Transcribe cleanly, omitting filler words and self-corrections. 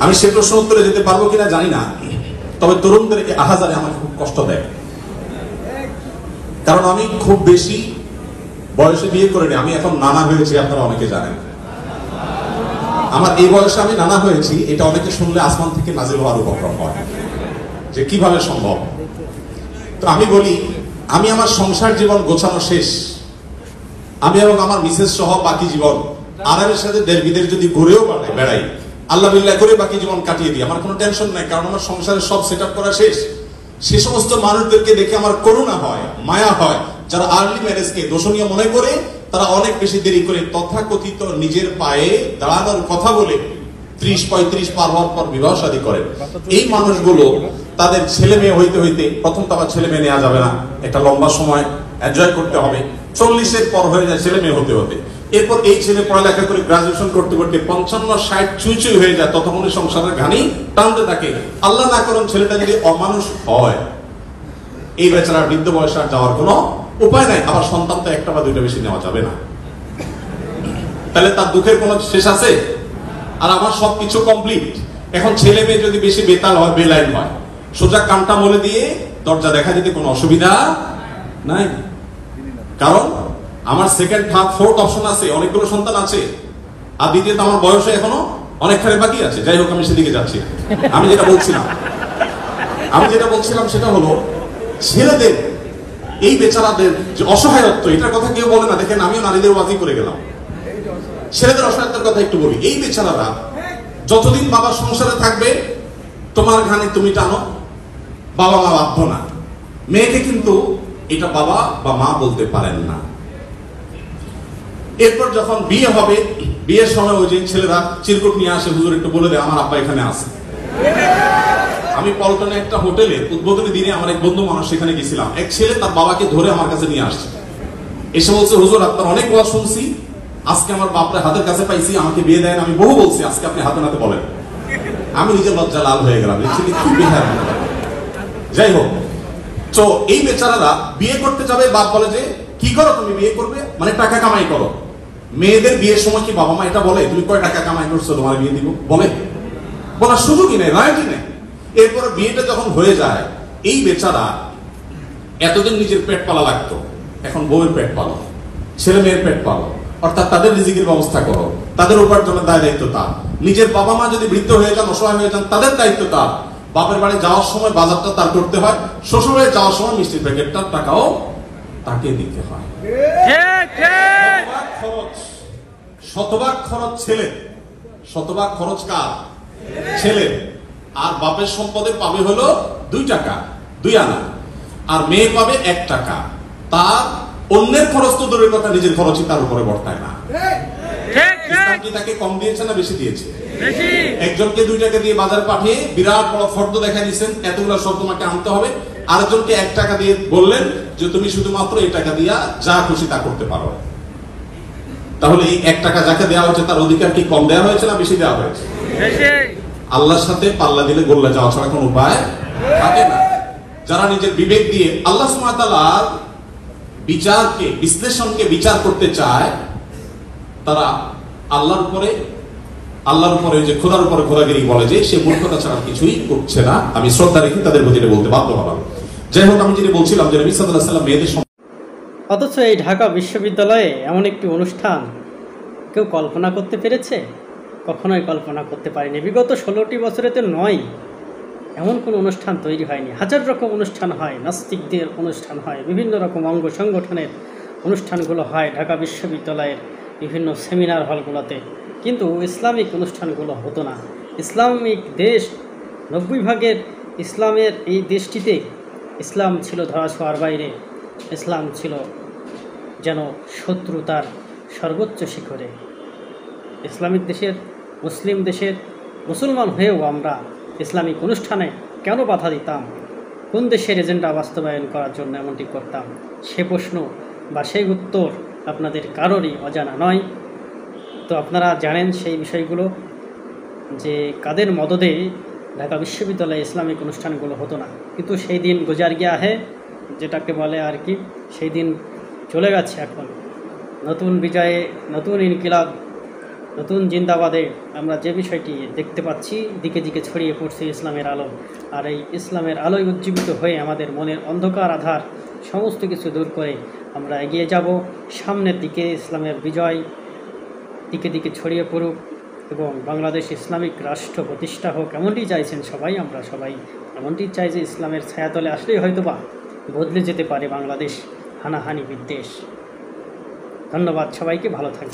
আমি সে প্রশ্ন উত্তরে যেতে পারবো কিনা জানি না, তবে তরুণদেরকে আহাজারে আমাকে খুব কষ্ট দেয়। কারণ আমি খুব বেশি বয়সে বিয়ে করিনি, আমি এখন নানা হয়েছি, আপনারা অনেকে জানেন। আমার এই বয়সে আমি নানা হয়েছি, এটা অনেকে শুনলে আসমান থেকে নাজিল হওয়ার উপক্রম হয় যে কিভাবে সম্ভব। তো আমি বলি, আমি আমার সংসার জীবন গোছানো শেষ, আমি এবং আমার মিসেস সহ বাকি জীবন আরামের সাথে দেশ বিদেশ যদি ঘুরেও বেড়াই, আল্লাহ বিল্লাহ করে বাকি জীবন কাটিয়ে দিই, আমার কোনো টেনশন নাই, কারণ আমার সংসারের সব সেট আপ করা শেষ। সে সমস্ত মানুষদেরকে দেখে আমার করুণা হয়, মায়া হয়, যারা আর্লি ম্যারেজকে দোষণীয় মনে করে, তারা অনেক বেশি দেরি করে তথাকথিত নিজের পায়ে দাঁড়ানোর কথা বলে 30-35 পার হওয়ার পর বিবাহ শাদী করেন। এই মানুষগুলো তাদের ছেলে মেয়ে হইতে হইতে, প্রথম তো আবার ছেলে মেয়ে নেওয়া যাবে না, একটা লম্বা সময় এনজয় করতে হবে, 40-এর পর হয়ে যায় ছেলে মেয়ে হতে হতে। এরপর এই ছেলে পড়ালেখা করে গ্রাজুয়েশন করতে করতে 55-60 চুই হয়ে যায়, ততক্ষণে সংসারের ঘানি টানতে থাকে। আল্লাহ না করুন ছেলেটা যদি অমানুষ হয়, এই বেচারা বৃদ্ধ বয়সে আর যাওয়ার কোনো উপায় নাই। আবার সন্তান তো একটা বা দুইটা বেশি নেওয়া যাবে না, তাহলে তার দুঃখের কোনো শেষ আছে? আর আমার সবকিছু কমপ্লিট। এখন ছেলে মেয়ে যদি বেশি বেতাল হয়, বেলাইন হয়, সোজা কানটা মলে দিয়ে দরজা দেখা যেতে কোনো অসুবিধা নাই, কারণ আমার সেকেন্ড থার্ড ফোর্থ অপশন আছে, অনেকগুলো সন্তান আছে। আর দ্বিতীয়ত আমার বয়সে এখনো অনেকখানি বাকি আছে। যাই হোক, আমি সেদিকে যাচ্ছি। আমি যেটা বলছিলাম সেটা হলো, ছেলেদের এই বেচারাদের যে অসহায়ত্ব, এটার কথা কেউ বলে না। দেখেন, আমিও নারীদের ওয়াজি করে গেলাম, ছেলেদের অসহায়তার কথা একটু বলি। এই বেচারারা যতদিন বাবা সংসারে থাকবে, তোমার ঘানি তুমি টানো, বাবা মা বাধ্য না। মেয়েকে কিন্তু এটা বাবা বা মা বলতে পারেন না। এরপর যখন বিয়ে হবে, বিয়ের সময় ওই যে ছেলেরা চিরকুট নিয়ে আসে, হুজুর একটু বলে দেয় আমার আব্বা এখানে আছে। আমি পল্টনে একটা হোটেলে উদ্বোধনী দিনে আমার এক বন্ধু মানুষ সেখানে গেছিলাম, এক ছেলে তার বাবাকে ধরে আমার কাছে নিয়ে আসছে, এসে বলছে, হুজুর আপনার অনেক কথা শুনছি, আজকে আমার বাপরে হাতের কাছে পাইছি, আমাকে বিয়ে দেন। আমি বহু বলছি, আজকে আপনি হাতে নাতে বলেন। আমি নিজের লজ্জা লাল হয়ে গেলাম। যাই হোক, তো এই বেচারারা বিয়ে করতে যাবে, বাপ বলে যে কি করো তুমি, বিয়ে করবে মানে টাকা কামাই করো। মেয়েদের বিয়ের সময় কি বাবা মা এটা বলে, তুমি কয় টাকা কামাই করছো তোমার বিয়ে দিব? বলার সুযোগই নেই, রাইটই নেই। এরপরে বিয়েটা যখন হয়ে যায়, এই বেচারা এতদিন নিজের পেট পালা লাগতো, এখন বউয়ের পেট পালো, ছেলে মেয়ের পেট পালো, অর্থাৎ তাদের রিজিকের ব্যবস্থা করো, তাদের উপার্জনের দায় দায়িত্ব তার। নিজের বাবা মা যদি বৃদ্ধ হয়ে যান, অসহায় হয়ে যান, তাদের দায়িত্ব তার। বাপের বাড়ি যাওয়ার সময় বাজারটা তার করতে হয়, শ্বশুরের যাওয়ার সময় মিষ্টির প্যাকেটটার টাকাও তাকে দিতে হয়। শতভাগ খরচ ছেলে, শতভাগ খরচ কার? ছেলে। আর বাপের সম্পদে পাবে হলো 2 টাকা, 2 আনা, আর মেয়ে পাবে 1 টাকা। তার অন্যের খরচ তো দূরের কথা, নিজের খরচই তার উপরে বর্তায় না। ইসলাম কি তাকে কম দিয়েছে না বেশি দিয়েছে? একজনকে 2 টাকা দিয়ে বাজার পাঠিয়ে বিরাট বড় ফর্দ দেখাই দিচ্ছেন, এতগুলো সব তোমাকে আনতে হবে। আরেকজনকে 1 টাকা দিয়ে বললেন যে তুমি শুধুমাত্র এই টাকা দিয়া যা খুশি তা করতে পারো। তাহলে এই 1 টাকা যাকে দেওয়া হয়েছে, তার অধিকার কি কম দেওয়া হয়েছে না বেশি দেওয়া হয়েছে? আল্লাহর সাথে পাল্লা দিলে গোল্লা যাওয়া ছাড়া কোনো উপায় থাকে না। যারা নিজের বিবেক দিয়ে আল্লাহ সুবহানাহু ওয়া তাআলার বিচারকে, বিশ্লেষণকে বিচার করতে চায়, তারা আল্লাহর উপরে যে খোদার উপরে খোদাগিরি বলে, যে সে মূর্খতা ছাড়া কিছুই করছে না। আমি শ্রদ্ধা রেখে তাদের প্রতি বলতে বাধ্য হলাম। যাই হোক, আমি যেটা বলছিলাম যে নবী সাল্লাল্লাহু আলাইহি ওয়াসাল্লাম মেয়েদের, অথচ এই ঢাকা বিশ্ববিদ্যালয়ে এমন একটি অনুষ্ঠান কেউ কল্পনা করতে পেরেছে? কখনোই কল্পনা করতে পারেনি। বিগত 16টি বছরেতে নয়, এমন কোনো অনুষ্ঠান তৈরি হয়নি। হাজার রকম অনুষ্ঠান হয়, নাস্তিকদের অনুষ্ঠান হয়, বিভিন্ন রকম অঙ্গ সংগঠনের অনুষ্ঠানগুলো হয় ঢাকা বিশ্ববিদ্যালয়ের বিভিন্ন সেমিনার হলগুলোতে, কিন্তু ইসলামিক অনুষ্ঠানগুলো হতো না। ইসলামিক দেশ, 90 ভাগের ইসলামের এই দেশটিতে ইসলাম ছিল ধরাছোঁয়ার বাইরে, ইসলাম ছিল যেন শত্রুতার সর্বোচ্চ শিখরে। ইসলামিক দেশের, মুসলিম দেশের মুসলমান হয়েও আমরা ইসলামিক অনুষ্ঠানে কেন বাধা দিতাম? কোন দেশের এজেন্ডা বাস্তবায়ন করার জন্য এমনটি করতাম? সে প্রশ্ন বা সেই উত্তর আপনাদের কারোরই অজানা নয়। তো আপনারা জানেন সেই বিষয়গুলো, যে কাদের মদদে ঢাকা বিশ্ববিদ্যালয়ে ইসলামিক অনুষ্ঠানগুলো হতো না। কিন্তু সেই দিন গুজার গিয়া হে, যেটাকে বলে আর কি, সেই দিন চলে গেছে। এখন নতুন বিজয়ে, নতুন ইনকিলাব নতুন জিন্দাবাদে আমরা যে বিষয়টি দেখতে পাচ্ছি, দিকে দিকে ছড়িয়ে পড়ছে ইসলামের আলো। আর এই ইসলামের আলোয় উজ্জীবিত হয়ে আমাদের মনের অন্ধকার আধার সমস্ত কিছু দূর করে আমরা এগিয়ে যাব সামনের দিকে। ইসলামের বিজয় দিকে দিকে ছড়িয়ে পড়ুক এবং বাংলাদেশ ইসলামিক রাষ্ট্র প্রতিষ্ঠা হোক, এমনটি চাইছেন সবাই। আমরা সবাই এমনটি চাই যে ইসলামের ছায়াতলে আসলেই হয়তোবা বদলে যেতে পারে বাংলাদেশ হানাহানি বিদ্বেষ। ধন্যবাদ সবাইকে, ভালো থাকবে।